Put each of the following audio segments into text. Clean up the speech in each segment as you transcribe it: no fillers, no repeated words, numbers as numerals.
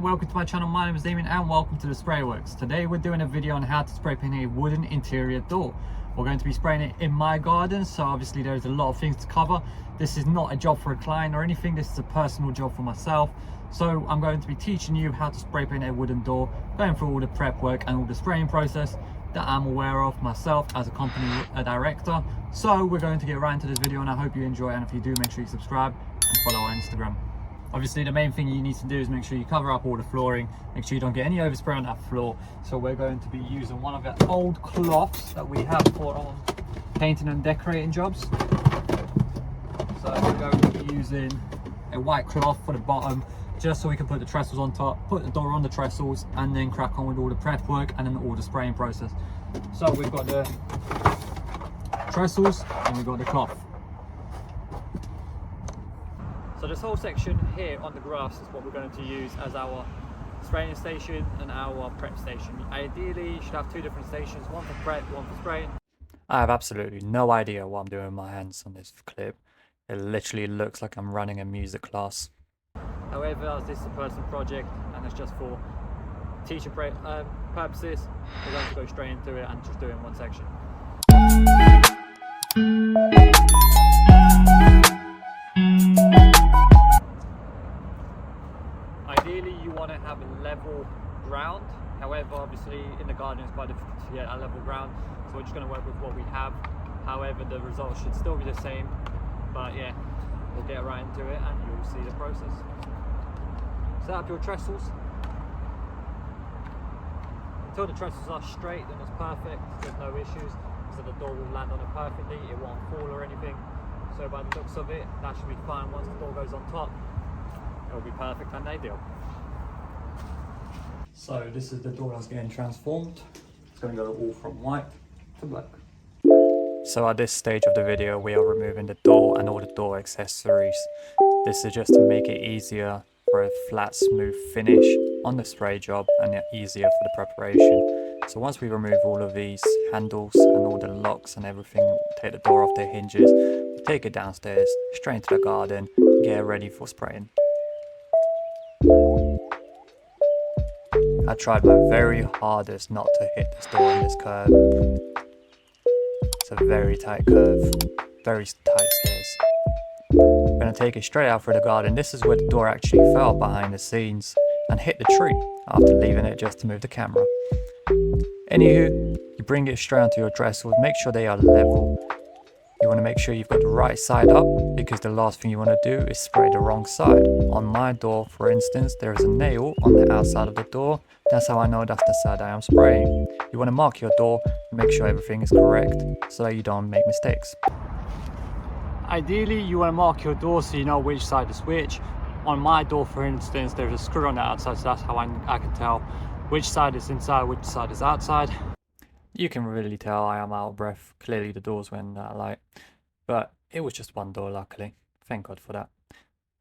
welcome to my channel. My name is Damien and welcome to the SprayWorks. Today we're doing a video on how to spray paint a wooden interior door. We're going to be spraying it in my garden, so obviously there's a lot of things to cover. This is not a job for a client or anything, this is a personal job for myself. So I'm going to be teaching you how to spray paint a wooden door, going through all the prep work and all the spraying process that I'm aware of myself as a company director. So we're going to get right into this video and I hope you enjoy, and if you do, make sure you subscribe and follow our Instagram. Obviously the main thing you need to do is make sure you cover up all the flooring, make sure you don't get any overspray on that floor. So we're going to be using one of the old cloths that we have for painting and decorating jobs. So we're going to be using a white cloth for the bottom, just so we can put the trestles on top, put the door on the trestles, and then crack on with all the prep work and then all the spraying process. So we've got the trestles and we've got the cloth. So this whole section here on the grass is what we're going to use as our spraying station and our prep station. Ideally you should have two different stations, one for prep, one for spraying. I have absolutely no idea what I'm doing with my hands on this clip. It literally looks like I'm running a music class. However, as this is a personal project and it's just for teaching purposes, we're going to go straight into it and just do it in one section. Ideally you want to have a level ground, however obviously in the garden it's quite difficult to get a level ground, so we're just going to work with what we have. However, the results should still be the same, but yeah, we'll get right into it and you'll see the process. Set up your trestles. Until the trestles are straight, then it's perfect, there's no issues, so the door will land on it perfectly, it won't fall or anything. So by the looks of it, that should be fine. Once the door goes on top, it'll be perfect and ideal. So this is the door that's getting transformed. It's going to go all from white to black. So at this stage of the video we are removing the door and all the door accessories. This is just to make it easier for a flat smooth finish on the spray job and easier for the preparation. So once we remove all of these handles and all the locks and everything, take the door off the hinges, take it downstairs, straight into the garden, get ready for spraying. I tried my very hardest not to hit this door in this curve. It's a very tight curve, very tight stairs. I'm going to take it straight out for the garden. This is where the door actually fell behind the scenes and hit the tree after leaving it just to move the camera. Anywho, you bring it straight onto your trestles, make sure they are level. You want to make sure you've got the right side up, because the last thing you want to do is spray the wrong side. On my door, for instance, there is a nail on the outside of the door. That's how I know that's the side I am spraying. You want to mark your door and make sure everything is correct so that you don't make mistakes. Ideally, you want to mark your door so you know which side is which. On my door, for instance, there's a screw on the outside, so that's how I can tell which side is inside, which side is outside. You can really tell I am out of breath. Clearly the doors went that light, but it was just one door, luckily. Thank God for that.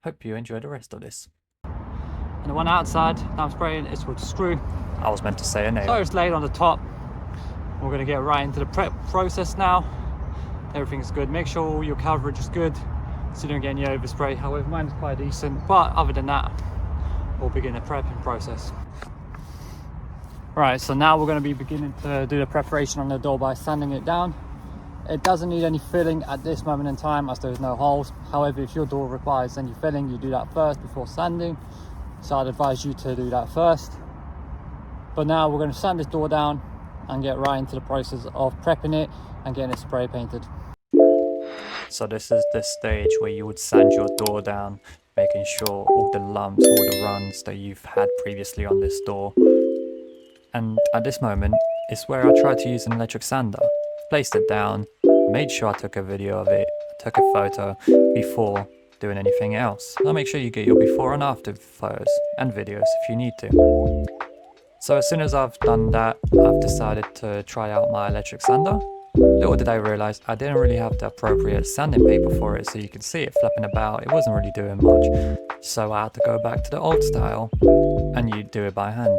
Hope you enjoy the rest of this. And the one outside that I'm spraying is with a screw. I was meant to say a nail. So it's laid on the top. We're going to get right into the prep process now. Everything's good. Make sure your coverage is good so you don't get any overspray. However, mine is quite decent, but other than that, we'll begin the prepping process. Right, so now we're going to be beginning to do the preparation on the door by sanding it down. It doesn't need any filling at this moment in time as there's no holes. However, if your door requires any filling, you do that first before sanding. So I'd advise you to do that first. But now we're going to sand this door down and get right into the process of prepping it and getting it spray painted. So this is the stage where you would sand your door down, making sure all the lumps, all the runs that you've had previously on this door. And at this moment is where I tried to use an electric sander. Placed it down, made sure I took a video of it, took a photo before doing anything else. Now make sure you get your before and after photos and videos if you need to. So as soon as I've done that, I've decided to try out my electric sander. Little did I realize I didn't really have the appropriate sanding paper for it, so you can see it flapping about. It wasn't really doing much. So I had to go back to the old style and you do it by hand.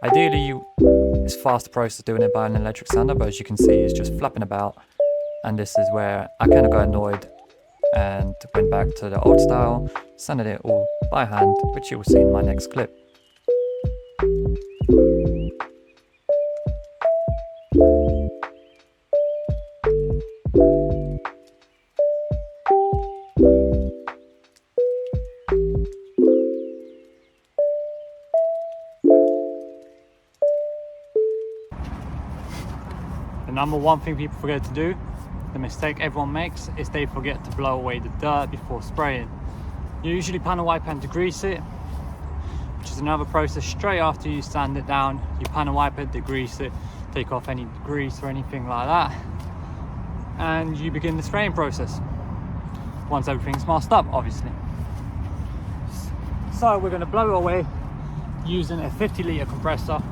Ideally, it's faster process doing it by an electric sander, but as you can see, it's just flapping about. And this is where I kind of got annoyed and went back to the old style, sanded it all by hand, which you will see in my next clip. The number one thing people forget to do, the mistake everyone makes, is they forget to blow away the dirt before spraying. You usually panel wipe and degrease it, which is another process. Straight after you sand it down, you panel wipe it, degrease it, take off any grease or anything like that, and you begin the spraying process once everything's masked up, obviously. So we're going to blow it away using a 50-litre compressor.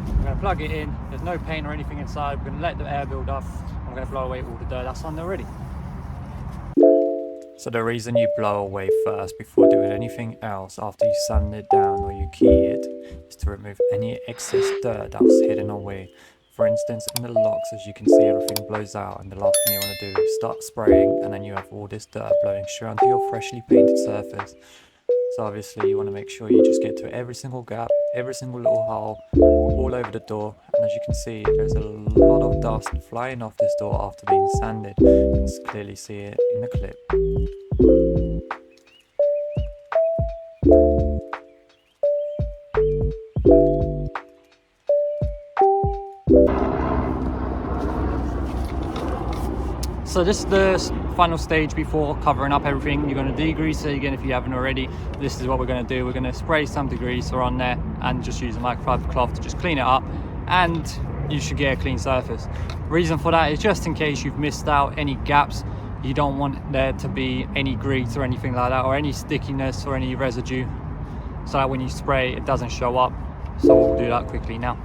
We're going to plug it in, there's no paint or anything inside. We're going to let the air build up, and we're going to blow away all the dirt that's on there already. So the reason you blow away first before doing anything else after you sand it down or you key it is to remove any excess dirt that was hidden away. For instance, in the locks, as you can see, everything blows out, and the last thing you want to do is start spraying and then you have all this dirt blowing straight onto your freshly painted surface. So obviously you want to make sure you just get to every single gap, every single little hole, all over the door. And as you can see, there's a lot of dust flying off this door after being sanded. You can clearly see it in the clip. So this is the final stage before covering up everything. You're going to degrease it again if you haven't already. This is what we're going to do. We're going to spray some degreaser on there and just use a microfiber cloth to just clean it up, and you should get a clean surface. Reason for that is just in case you've missed out any gaps. You don't want there to be any grease or anything like that, or any stickiness or any residue, so that when you spray it doesn't show up. So we'll do that quickly now.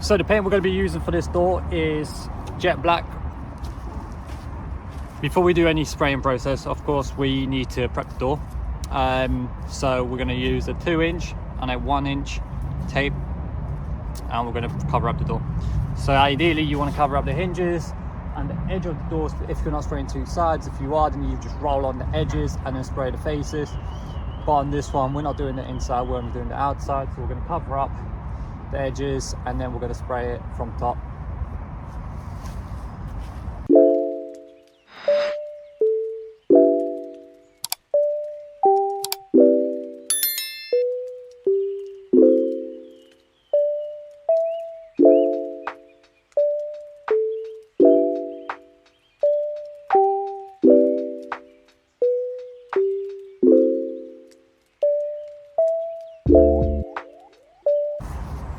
So the paint we're going to be using for this door is jet black. Before we do any spraying process, of course, we need to prep the door. So we're going to use a 2-inch and a 1-inch tape, and we're going to cover up the door. So ideally you want to cover up the hinges and the edge of the doors if you're not spraying two sides. If you are, then you just roll on the edges and then spray the faces. But on this one, we're not doing the inside, we're only doing the outside. So we're going to cover up the edges and then we're going to spray it from top.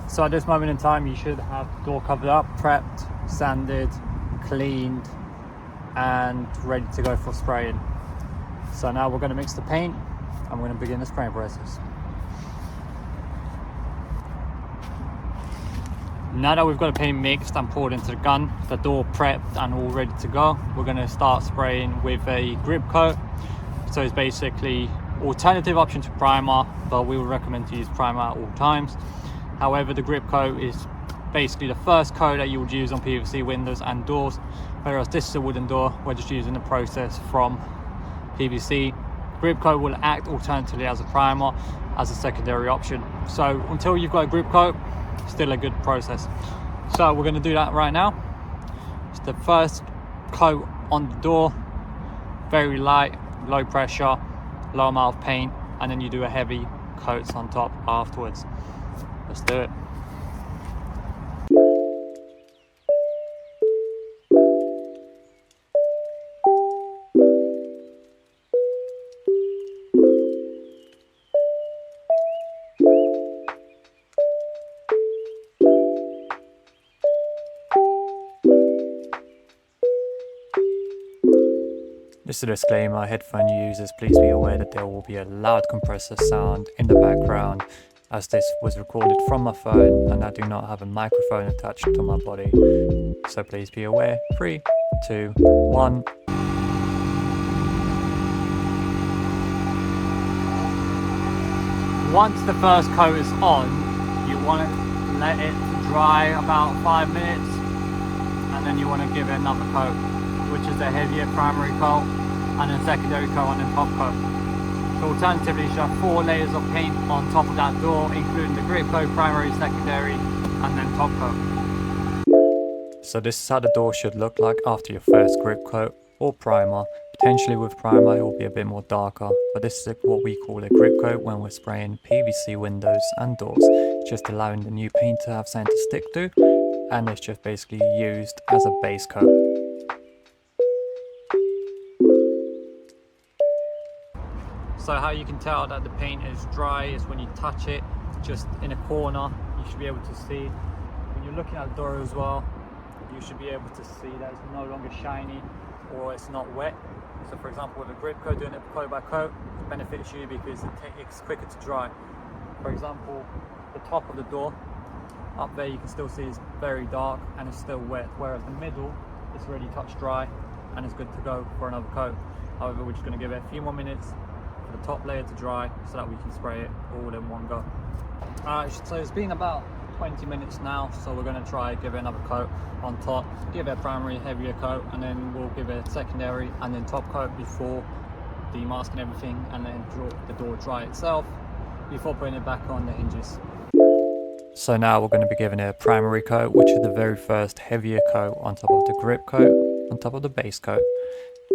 So at this moment in time, you should have the door covered up, prepped, sanded, cleaned, and ready to go for spraying. So now we're going to mix the paint and we're going to begin the spraying process. Now that we've got the paint mixed and poured into the gun, the door prepped and all ready to go, we're going to start spraying with a grip coat. So it's basically alternative option to primer, but we would recommend to use primer at all times. However, the grip coat is basically the first coat that you would use on PVC windows and doors, whereas this is a wooden door. We're just using the process from PVC. Grip coat will act alternatively as a primer, as a secondary option. So until you've got a grip coat, still a good process. So we're going to do that right now. It's the first coat on the door, very light, low pressure, low amount of paint, and then you do a heavy coats on top afterwards. Let's do it. Just a disclaimer, headphone users, please be aware that there will be a loud compressor sound in the background, as this was recorded from my phone and I do not have a microphone attached to my body. So please be aware. 3, 2, 1. Once the first coat is on, you want to let it dry about 5 minutes, and then you want to give it another coat, which is a heavier primary coat and a secondary coat on the top coat. So alternatively, you should have 4 layers of paint on top of that door, including the grip coat, primary, secondary, and then top coat. So this is how the door should look like after your first grip coat or primer. Potentially with primer it will be a bit more darker, but this is what we call a grip coat when we're spraying PVC windows and doors. It's just allowing the new paint to have something to stick to, and it's just basically used as a base coat. So how you can tell that the paint is dry is when you touch it just in a corner. You should be able to see when you're looking at the door as well. You should be able to see that it's no longer shiny or it's not wet. So for example, with a grip coat, doing it coat by coat benefits you because it's quicker to dry. For example, the top of the door up there, you can still see it's very dark and it's still wet, whereas the middle is already touch dry and it's good to go for another coat. However, we're just going to give it a few more minutes for the top layer to dry so that we can spray it all in one go. Alright, so it's been about 20 minutes now, so we're going to try give it another coat on top, give it a primary heavier coat, and then we'll give it a secondary and then top coat before demasking everything, and then the door dry itself before putting it back on the hinges. So now we're going to be giving it a primary coat, which is the very first heavier coat on top of the grip coat, on top of the base coat.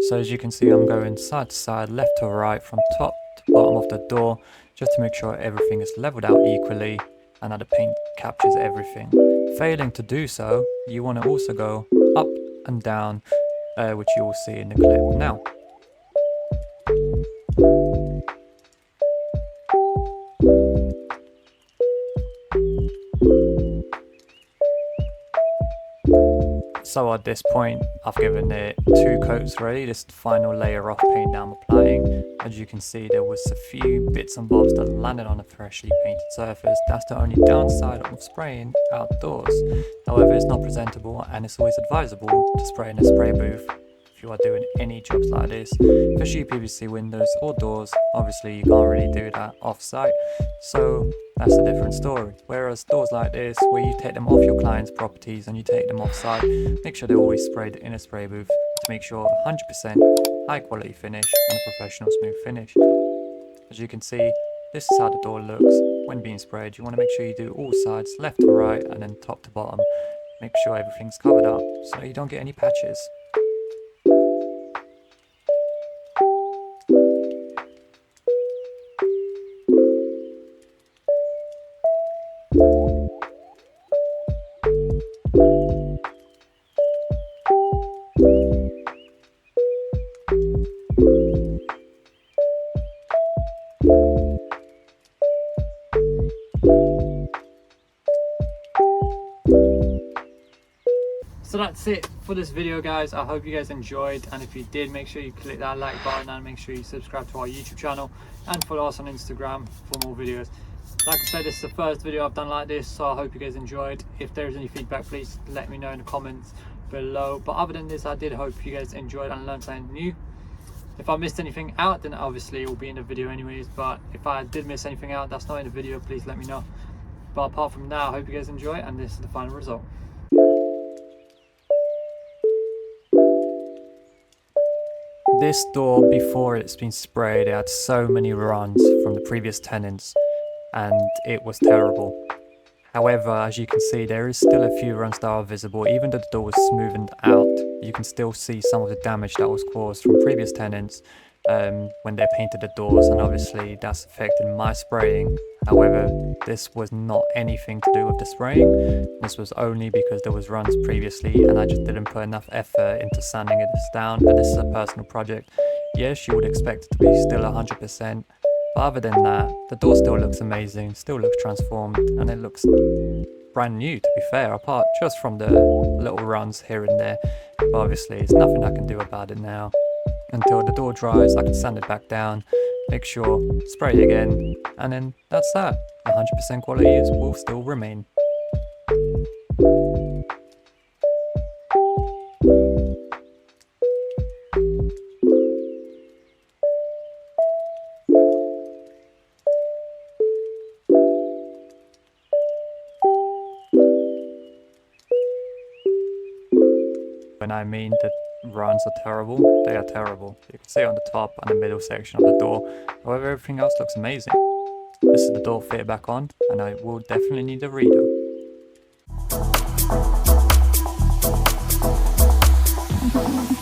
So as you can see, I'm going side to side, left to right, from top to bottom of the door, just to make sure everything is leveled out equally and that the paint captures everything. Failing to do so, you want to also go up and down, which you will see in the clip now. So at this point, I've given it 2 coats ready. This is the final layer of paint that I'm applying. As you can see, there was a few bits and bobs that landed on a freshly painted surface. That's the only downside of spraying outdoors. However, it's not presentable, and it's always advisable to spray in a spray booth if you are doing any jobs like this, especially PVC windows or doors. Obviously you can't really do that off site, so that's a different story. Whereas doors like this, where you take them off your client's properties and you take them off site, make sure they're always sprayed in a spray booth to make sure 100% high quality finish and a professional smooth finish. As you can see, this is how the door looks when being sprayed. You want to make sure you do all sides, left to right, and then top to bottom. Make sure everything's covered up so you don't get any patches. So that's it for this video, guys. I hope you guys enjoyed, and if you did, make sure you click that like button and make sure you subscribe to our YouTube channel and follow us on Instagram for more videos. Like I said, this is the first video I've done like this, so I hope you guys enjoyed. If there's any feedback, please let me know in the comments below. But other than this, I did hope you guys enjoyed and learned something new. If I missed anything out, then obviously it will be in the video anyways, but if I did miss anything out that's not in the video, please let me know. But apart from that, I hope you guys enjoy, and this is the final result. This door, before it's been sprayed, it had so many runs from the previous tenants and it was terrible. However, as you can see, there is still a few runs that are visible. Even though the door was smoothened out, you can still see some of the damage that was caused from previous tenants when they painted the doors, and obviously that's affecting my spraying. However, this was not anything to do with the spraying. This was only because there was runs previously and I just didn't put enough effort into sanding it down, and this is a personal project. Yes, you would expect it to be still 100%, but other than that, the door still looks amazing, still looks transformed, and it looks brand new, to be fair, apart just from the little runs here and there. But obviously there's nothing I can do about it now. Until the door dries, I can sand it back down, make sure, spray it again, and then that's that. 100% quality will still remain. When I mean that runs are terrible, they are terrible. You can see on the top and the middle section of the door. However, everything else looks amazing. This is the door fitted back on, and I will definitely need a redo. it.